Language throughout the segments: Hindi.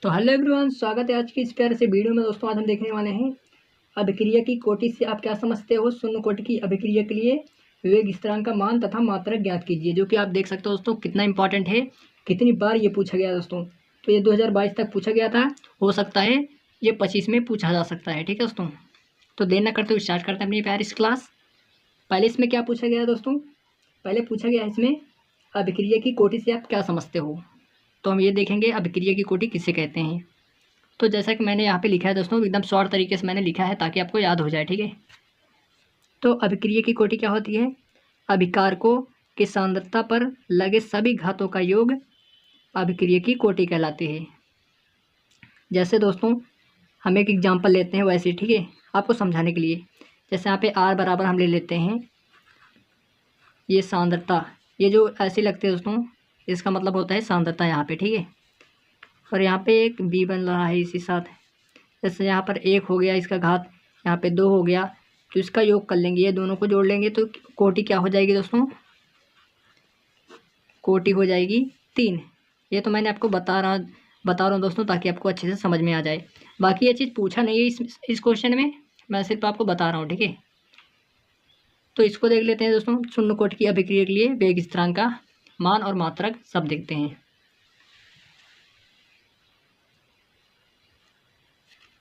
तो हेलो एवरीवन, स्वागत है आज की इस प्यारे से वीडियो में। दोस्तों आज हम देखने वाले हैं अभिक्रिया की कोटि से आप क्या समझते हो। शून्य कोटि की अभिक्रिया के लिए वेग स्थिरांक का मान तथा मात्रक ज्ञात कीजिए, जो कि आप देख सकते हो दोस्तों कितना इंपॉर्टेंट है, कितनी बार ये पूछा गया दोस्तों। तो ये 2022 तक पूछा गया था, हो सकता है ये 25 में पूछा जा सकता है। ठीक है दोस्तों, तो देर न करते हुए स्टार्ट करते हैं अपनी प्यारी इस क्लास। पहले इसमें क्या पूछा गया है दोस्तों, पहले पूछा गया है इसमें अभिक्रिया की कोटि से आप क्या समझते हो। तो हम ये देखेंगे अभिक्रिया की कोटि किसे कहते हैं। तो जैसा कि मैंने यहाँ पे लिखा है दोस्तों, एकदम शॉर्ट तरीके से मैंने लिखा है ताकि आपको याद हो जाए। ठीक है, तो अभिक्रिया की कोटि क्या होती है। अभिकारकों की सांद्रता पर लगे सभी घातों का योग अभिक्रिया की कोटि कहलाती है। जैसे दोस्तों हम एक एग्जांपल लेते हैं वैसे, ठीक है, आपको समझाने के लिए। जैसे यहाँ पे R बराबर हम ले लेते हैं, ये सांद्रता, ये जो ऐसे लगते हैं दोस्तों, इसका मतलब होता है सांद्रता यहाँ पे। ठीक है, और यहाँ पे एक b बन रहा है इसी साथ। जैसे यहाँ पर 1 हो गया, इसका घात यहाँ पे 2 हो गया, तो इसका योग कर लेंगे, ये दोनों को जोड़ लेंगे तो कोटि क्या हो जाएगी दोस्तों, कोटि हो जाएगी 3। ये तो मैंने आपको बता रहा हूँ दोस्तों ताकि आपको अच्छे से समझ में आ जाए। बाकी ये चीज़ पूछा नहीं है इस क्वेश्चन में, मैं सिर्फ आपको बता रहा हूँ। ठीक है, तो इसको देख लेते हैं दोस्तों। शून्य कोटि की अभिक्रिया के लिए वेग स्थिरांक का मान और मात्रक सब देखते हैं।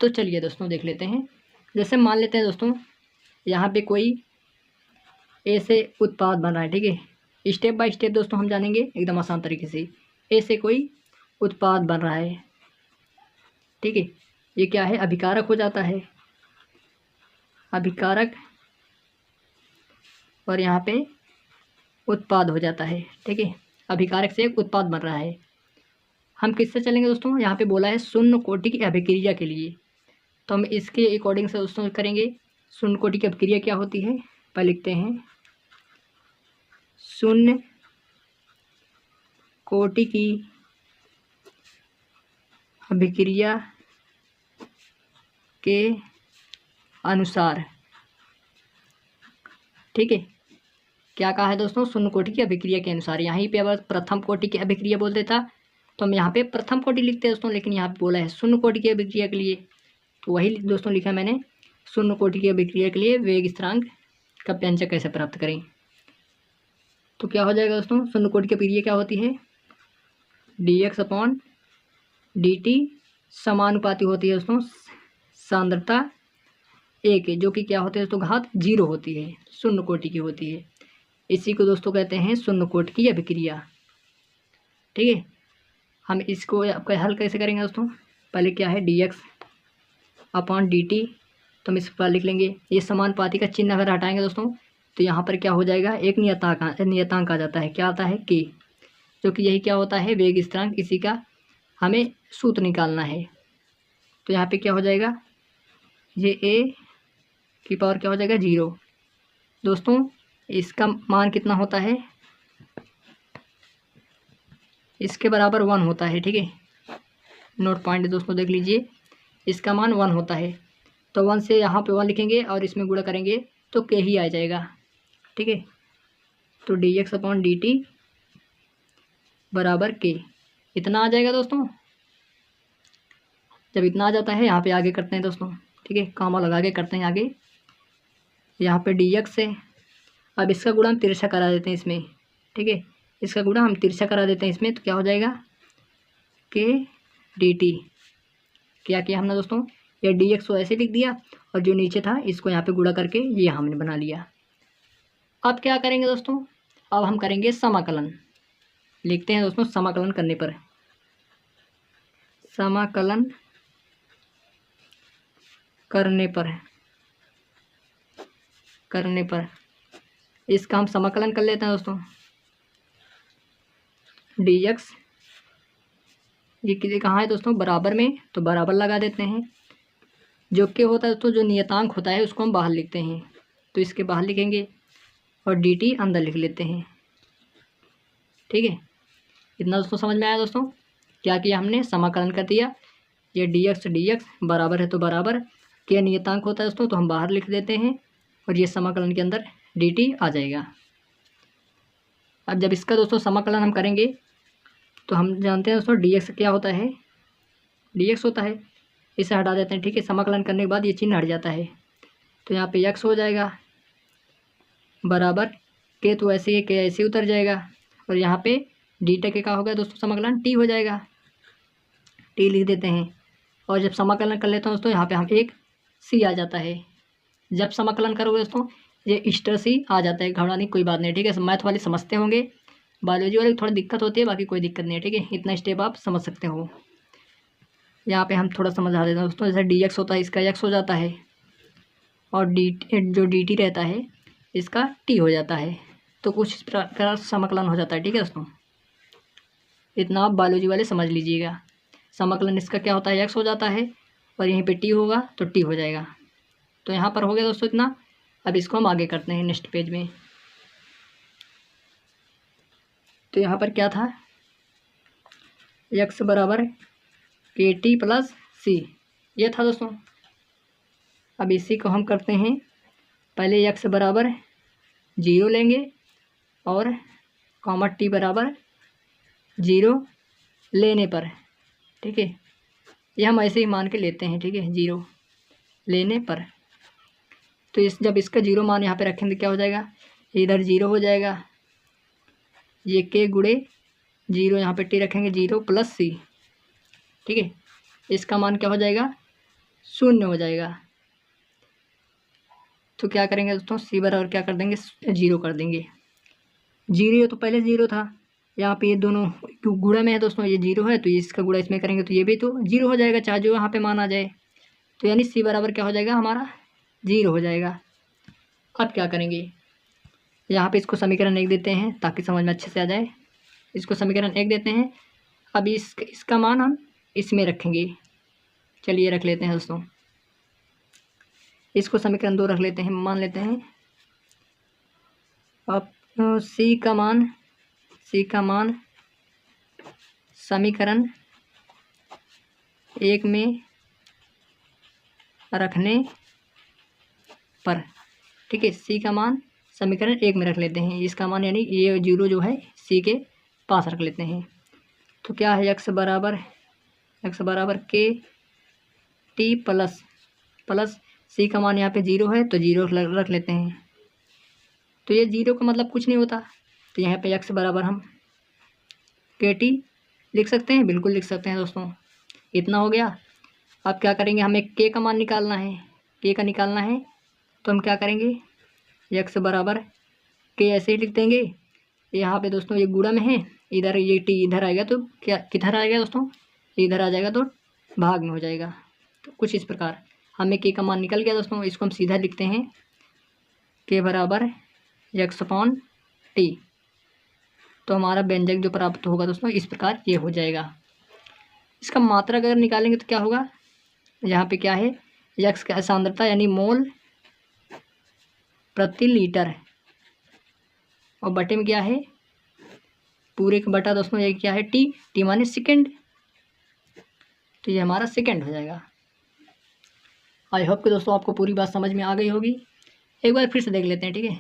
तो चलिए दोस्तों देख लेते हैं। जैसे मान लेते हैं दोस्तों यहाँ पे कोई ए से उत्पाद बन रहा है। ठीक है, स्टेप बाय स्टेप दोस्तों हम जानेंगे एकदम आसान तरीके से। ए से कोई उत्पाद बन रहा है, ठीक है, ये क्या है, अभिकारक हो जाता है, अभिकारक, और यहाँ पे उत्पाद हो जाता है। ठीक है, अभिकारक से एक उत्पाद बन रहा है। हम किससे चलेंगे दोस्तों, यहाँ पे बोला है शून्य कोटि की अभिक्रिया के लिए, तो हम इसके अकॉर्डिंग से दोस्तों करेंगे। शून्य कोटि की अभिक्रिया क्या होती है, पहले लिखते हैं शून्य कोटि की अभिक्रिया के अनुसार। ठीक है, क्या कहा है दोस्तों, शून्य कोटि की अभिक्रिया के अनुसार। यहीं पे अगर प्रथम कोटि की अभिक्रिया बोल देता तो हम यहाँ पे प्रथम कोटि लिखते हैं दोस्तों, लेकिन यहाँ पे बोला है शून्य कोटि की अभिक्रिया के लिए, तो वही दोस्तों लिखा मैंने, शून्य कोटि की अभिक्रिया के लिए वेग स्थिरांक का व्यंजक कैसे प्राप्त करें। तो क्या हो जाएगा दोस्तों, शून्य कोटि की अभिक्रिया क्या होती है, dx/dt समानुपाती होती है दोस्तों सांद्रता 1, जो कि क्या होती है दोस्तों, घात 0 होती है, शून्य कोटि की होती है। इसी को दोस्तों कहते हैं शून्य कोटि की अभिक्रिया। ठीक है, हम इसको आपका हल कैसे करेंगे दोस्तों, पहले क्या है dx/dt, तो हम इस पर लिख लेंगे, ये समानुपाती का चिन्ह अगर हटाएंगे दोस्तों तो यहाँ पर क्या हो जाएगा, एक नियतांक आ जाता है, क्या आता है, k, जो कि यही क्या होता है, वेग स्थिरांक। इसी का हमें सूत्र निकालना है। तो यहाँ पे क्या हो जाएगा, ये a की पावर क्या हो जाएगा, 0 दोस्तों। इसका मान कितना होता है, इसके बराबर 1 होता है। ठीक है, नोट पॉइंट दोस्तों देख लीजिए, इसका मान 1 होता है, तो 1 से यहाँ पे 1 लिखेंगे और इसमें गुणा करेंगे तो k ही आ जाएगा। ठीक है, तो dx/dt बराबर k, इतना आ जाएगा दोस्तों। जब इतना आ जाता है, यहाँ पे आगे करते हैं दोस्तों। ठीक है, कामा लगा के करते हैं आगे, यहाँ पे dx से, अब इसका गुणा हम तिरछा करा देते हैं इसमें। ठीक है, इसका गुणा हम तिरछा करा देते हैं इसमें, तो क्या हो जाएगा, k dt। क्या किया हमने दोस्तों, ये dx को ऐसे लिख दिया और जो नीचे था इसको यहाँ पे गुणा करके ये हमने बना लिया। अब क्या करेंगे दोस्तों, अब हम करेंगे समाकलन। लिखते हैं दोस्तों, समाकलन करने पर इसका हम समाकलन कर लेते हैं दोस्तों। dx ये किसी कहाँ है दोस्तों, बराबर में, तो बराबर लगा देते हैं। जो कि होता है दोस्तों, जो नियतांक होता है उसको हम बाहर लिखते हैं, तो इसके बाहर लिखेंगे और dt अंदर लिख लेते हैं। ठीक है, इतना दोस्तों समझ में आया दोस्तों। क्या किया हमने, समाकलन कर दिया, ये dx बराबर है तो बराबर, क्या नियतांक होता है दोस्तों तो हम बाहर लिख देते हैं और ये समाकलन के अंदर dt आ जाएगा। अब जब इसका दोस्तों समाकलन हम करेंगे तो हम जानते हैं दोस्तों dx क्या होता है, dx होता है, इसे हटा देते हैं। ठीक है, समाकलन करने के बाद ये चिन्ह हट जाता है, तो यहाँ पे x हो जाएगा बराबर के, तो ऐसे ही के ऐसे उतर जाएगा, और यहाँ पे डी टेक का हो गया दोस्तों समाकलन टी हो जाएगा, टी लिख देते हैं। और जब समाकलन कर लेते हैं दोस्तों, यहाँ पे हम एक सी आ जाता है। जब समाकलन करोगे दोस्तों ये इस्टर सी आ जाता है, घबराने की कोई बात नहीं। ठीक है, मैथ वाले समझते होंगे, बायोलॉजी वाले थोड़ी दिक्कत होती है, बाकी कोई दिक्कत नहीं है। ठीक है, इतना स्टेप आप समझ सकते हो। यहाँ पे हम थोड़ा समझा देते हैं दोस्तों, जैसे डी एक्स होता है इसका एक्स हो जाता है, और जो डी टी रहता है इसका टी हो जाता है, तो कुछ इस प्रकार समाकलन हो जाता है। ठीक है दोस्तों, इतना आप बायोलॉजी वाले समझ लीजिएगा। समाकलन इसका क्या होता है, एक्स हो जाता है, और यहीं पे टी होगा तो टी हो जाएगा। तो यहाँ पर हो गया दोस्तों इतना। अब इसको हम आगे करते हैं नेक्स्ट पेज में। तो यहाँ पर क्या था, एक्स बराबर के टी प्लस सी, ये था दोस्तों। अब इसी को हम करते हैं, पहले एक्स बराबर 0 लेंगे और कॉमा टी बराबर 0 लेने पर। ठीक है, ये हम ऐसे ही मान के लेते हैं। ठीक है, 0 लेने पर, तो जब इसका 0 मान यहाँ पे रखेंगे तो क्या हो जाएगा, इधर 0 हो जाएगा, ये के गुणे 0, यहाँ पे टी रखेंगे 0 प्लस सी। ठीक है, इसका मान क्या हो जाएगा, 0 हो जाएगा। तो क्या करेंगे दोस्तों, सी बराबर क्या कर देंगे, 0 कर देंगे। 0 तो पहले 0 था, यहाँ पे ये दोनों गुणा में है दोस्तों, ये 0 है तो इसका गुणा इसमें करेंगे तो ये भी तो 0 हो जाएगा, चाहे जो यहाँ पे मान आ जाए। तो यानी सी बराबर क्या हो जाएगा हमारा, 0 हो जाएगा। अब क्या करेंगे, यहाँ पे इसको समीकरण 1 देते हैं ताकि समझ में अच्छे से आ जाए। इसको समीकरण 1 देते हैं। अब इसका मान हम इसमें रखेंगे। चलिए रख लेते हैं दोस्तों, इसको समीकरण 2 रख लेते हैं, मान लेते हैं। अब सी का मान समीकरण 1 में रखने पर। ठीक है, सी का मान समीकरण 1 में रख लेते हैं, इसका मान यानी ये 0 जो है सी के पास रख लेते हैं। तो क्या है, एक्स बराबर के टी प्लस सी का मान यहाँ पे 0 है तो 0 रख लेते हैं। तो ये 0 का मतलब कुछ नहीं होता, तो यहाँ पे एक्स बराबर हम के टी लिख सकते हैं, बिल्कुल लिख सकते हैं दोस्तों। इतना हो गया। अब क्या करेंगे, हमें के का मान निकालना है, के का निकालना है तो हम क्या करेंगे, एक्स बराबर के ऐसे ही लिख देंगे। यहाँ पे दोस्तों ये गुणा में है, इधर ये टी इधर आएगा तो क्या किधर आएगा दोस्तों, इधर आ जाएगा तो भाग में हो जाएगा। तो कुछ इस प्रकार हमें के का मान निकल गया दोस्तों। इसको हम सीधा लिखते हैं, के बराबर एक्स अपॉन टी। तो हमारा व्यंजक जो प्राप्त होगा दोस्तों इस प्रकार ये हो जाएगा। इसका मात्रक अगर निकालेंगे तो क्या होगा, यहाँ पे क्या है, एक्स का सांद्रता यानी मोल प्रति लीटर, और बटे में क्या है, पूरे का बटा दोस्तों ये क्या है, टी माने सेकेंड, तो ये हमारा सेकेंड हो जाएगा। आई होप कि दोस्तों आपको पूरी बात समझ में आ गई होगी। एक बार फिर से देख लेते हैं। ठीक है,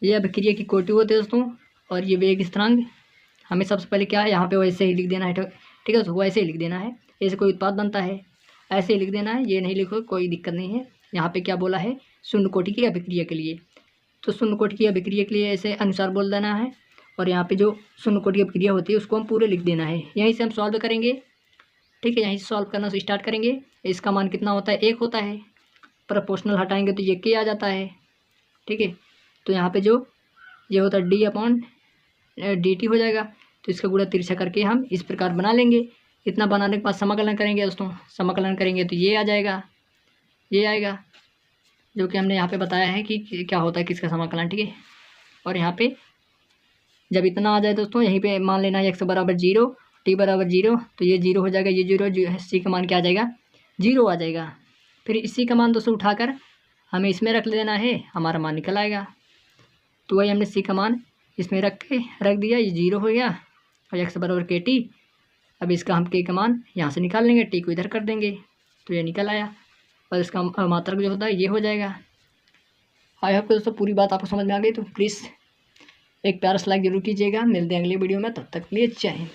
ये अभिक्रिया की कोटि होती है दोस्तों, और ये वेग स्थिरांक। हमें सबसे पहले क्या है, यहाँ पे वैसे ही लिख देना है। ठीक है दोस्तों, वैसे ही लिख देना है, ऐसे कोई उत्पाद बनता है ऐसे ही लिख देना है, ये नहीं लिखो कोई दिक्कत नहीं है। यहाँ पे क्या बोला है, शून्य कोटि की अभिक्रिया के लिए, तो शून्य कोटि की अभिक्रिया के लिए ऐसे अनुसार बोल देना है, और यहाँ पे जो शून्य कोटि की अभिक्रिया होती है उसको हम पूरे लिख देना है। यहीं से हम सॉल्व करेंगे। ठीक है, यहीं से सॉल्व करना स्टार्ट करेंगे। इसका मान कितना होता है, 1 होता है, प्रोपोर्शनल हटाएंगे तो ये के आ जाता है। ठीक है, तो यहाँ पे जो ये होता है डी अपॉन डी टी हो जाएगा, तो इसका गुणा तिरछा करके हम इस प्रकार बना लेंगे। इतना बनाने के बाद समाकलन करेंगे दोस्तों, समाकलन करेंगे तो ये आ जाएगा, ये आएगा, जो कि हमने यहाँ पे बताया है कि क्या होता है किसका समाकलन। ठीक है, और यहाँ पे जब इतना आ जाए दोस्तों, यहीं पे मान लेना है एक्स बराबर 0, टी बराबर 0, तो ये 0 हो जाएगा, ये 0 सी का मान क्या आ जाएगा, 0 आ जाएगा। फिर इसी का मान दोस्तों उठाकर हमें इसमें रख लेना है, हमारा मान निकल आएगा। तो वही हमने सी का मान इसमें रख दिया, ये 0 हो गया, और एक्स बराबर के टी। अब इसका हम के का मान यहाँ से निकाल लेंगे, टी को इधर कर देंगे, तो ये निकल आया, और इसका मात्रक जो होता है ये हो जाएगा। आई होप दोस्तों पूरी बात आपको समझ में आ गई। तो प्लीज़ एक प्यारा सा लाइक जरूर कीजिएगा। मिलते हैं अगली वीडियो में, तब तक के लिए जय हिंद।